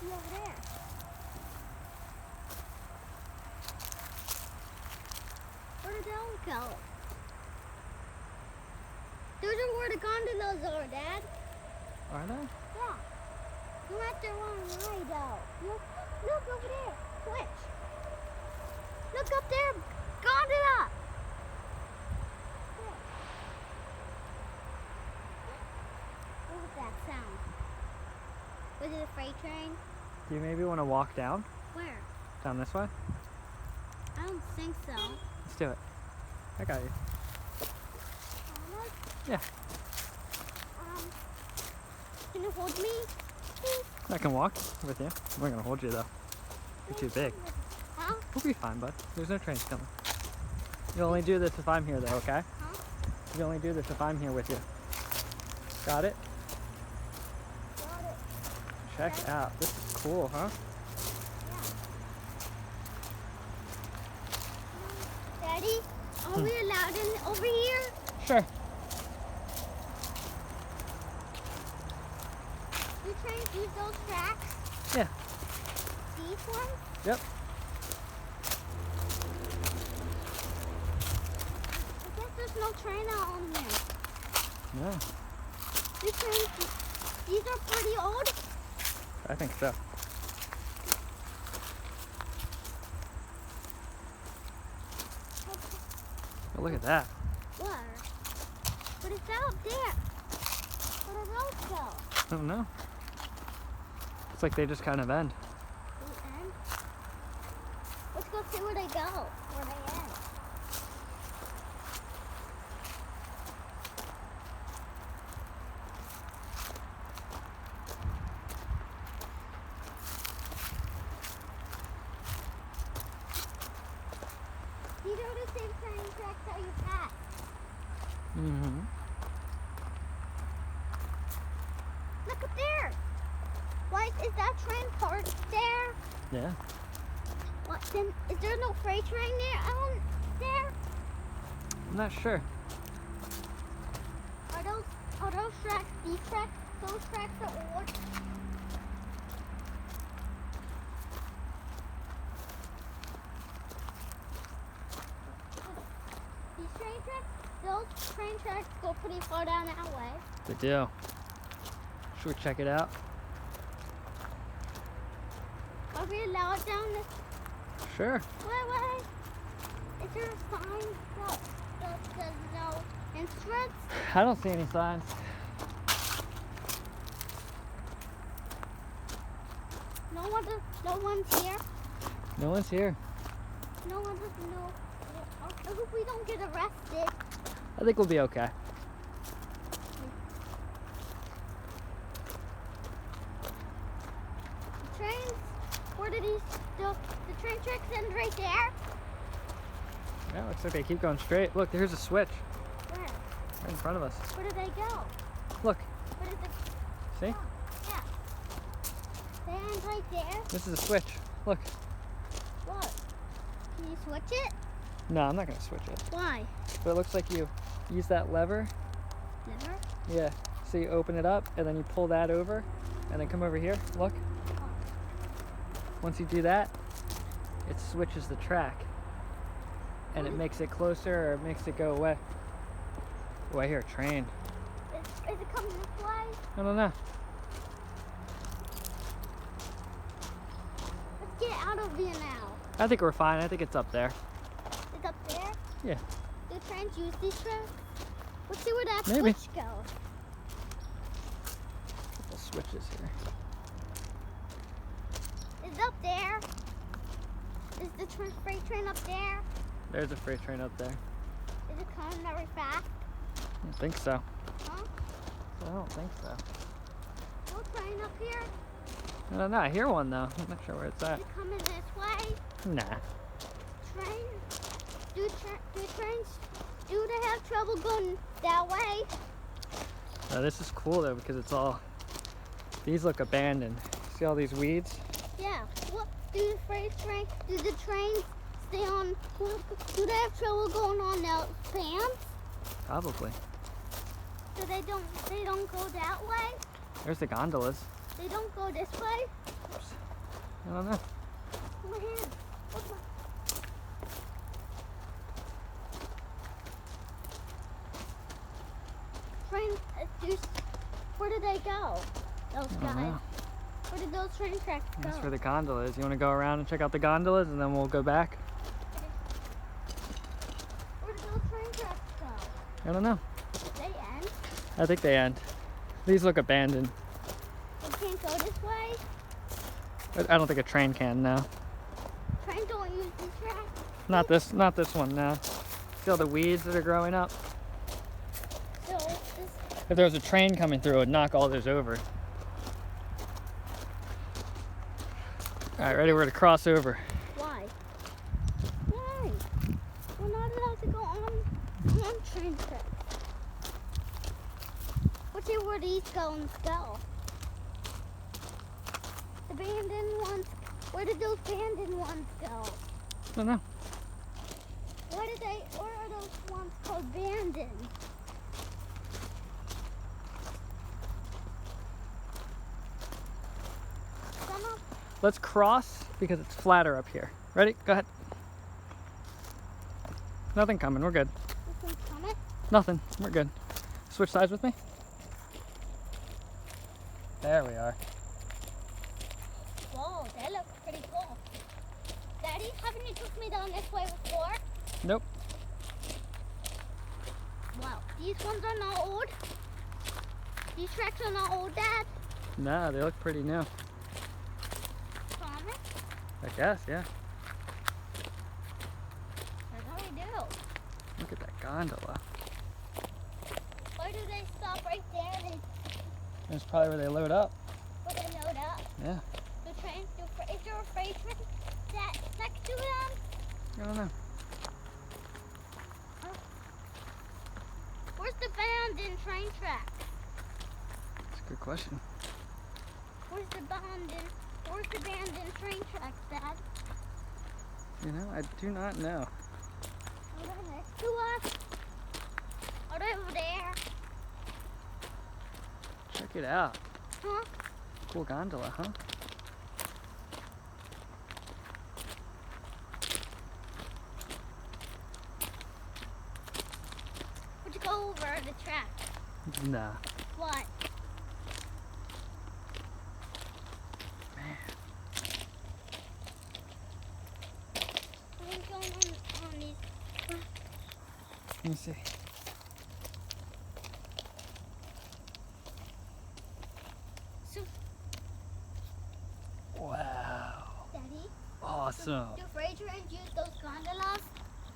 be over there. Where did those go? Those are where the gondolas are, Dad. Are they? Yeah. You're at the wrong way, though. Look over there. Switch. Look up there. Gondola. There. What was that sound? Was it a freight train? Do you maybe want to walk down? Where? Down this way? I don't think so. Let's do it. I got you. Almost? Yeah. Can you hold me? I can walk with you. I'm not gonna hold you though. You're too big. Huh? We'll be fine, bud. There's no trains coming. You only do this if I'm here though, okay? Huh? You only do this if I'm here with you. Got it? Got it. Check Okay. out. This is cool, huh? Yeah. Daddy, are we allowed in over here? Sure. Do trains use those tracks? Yeah. These ones? Yep. I guess there's no train out on here. No, These trains, these are pretty old. I think so. Oh, look at that. Where? But it's out up there. Where do those go? I don't know. It's like they just kind of end. They end? Let's go see where they go. Where they end. These are the same train tracks that you passed. Mm-hmm. Look up there. Why is that train parked there? Yeah. What then? Is there no freight train there? I'm not sure. Are those tracks? These tracks? Those tracks are old. These train tracks? Those train tracks go pretty far down that way. Good deal. Should we check it out? Are we allowed down this? Sure. Wait. Is there a sign that says no entrance? I don't see any signs. No one's here. No one's here. No one doesn't know. I hope we don't get arrested. I think we'll be okay. The trains, where do the train tracks end right there? Yeah, looks like they keep going straight. Look, there's a switch Where? right in front of us. Where do they go? Look, Where does it? see? Oh, yeah. They end right there. This is a switch. Look. What? Can you switch it? No, I'm not gonna switch it. Why? But it looks like you use that lever. Never. Yeah. So you open it up and then you pull that over and then come over here. Look. Once you do that, it switches the track. And it makes it closer or it makes it go away. Oh, I hear a train. Is it coming this way? I don't know. Let's get out of here now. I think we're fine. I think it's up there. It's up there? Yeah. Do trains use these tracks? Let's see where that Maybe. switch goes. Couple switches here. It's up there. Is the freight train up there? There's a freight train up there. Is it coming very fast? I don't think so. Huh? I don't think so. No train up here? I don't know. I hear one though. I'm not sure where it's Is at. it coming this way? Nah. Train? Do trains, do they have trouble going that way? This is cool though because it's all, these look abandoned. See all these weeds? Yeah. What do the trains stay on? Do they have trouble going on those fans? Probably. So they don't go that way? There's the gondolas. They don't go this way? Oops. I don't know. My hand. Look, train. Where did they go? Those I don't guys. know. Where did those train tracks go? That's where the gondola is. You want to go around and check out the gondolas and then we'll go back? Where did those train tracks go? I don't know. Did they end? I think they end. These look abandoned. We can't go this way. I don't think a train can now. Trains don't use these tracks. Not this one now. See all the weeds that are growing up? So this. If there was a train coming through, it would knock all those over. All right, ready? We're gonna cross over. Why? Why? We're not allowed to go on train tracks. Let's see where these goes go. The abandoned ones. Where did those abandoned ones go? I don't know. Where are those ones called abandoned? Some of Let's cross because it's flatter up here. Ready? Go ahead. Nothing coming. We're good. this one's coming. Nothing. We're good. Switch sides with me. There we are. Whoa, that looks pretty cool. Daddy, haven't you took me down this way before? Nope. Wow, these ones are not old. These tracks are not old, Dad. Nah, they look pretty new. Promise? I guess, yeah. That's how we do. Look at that gondola. Why do they stop right there and That's probably where they load up. put a note up? Yeah. The train, is there a freight train that next to them? I don't know. Where's the abandoned train track? That's a good question. Where's the abandoned train tracks, Dad? You know, I do not know. Are they next to us? Are they over there? Check it out. Huh? Cool gondola, huh? Would you go over the track? Nah. What? Man. What's going on these? Let me see. So, Wow. Daddy, Awesome. do freight trains use those gondolas?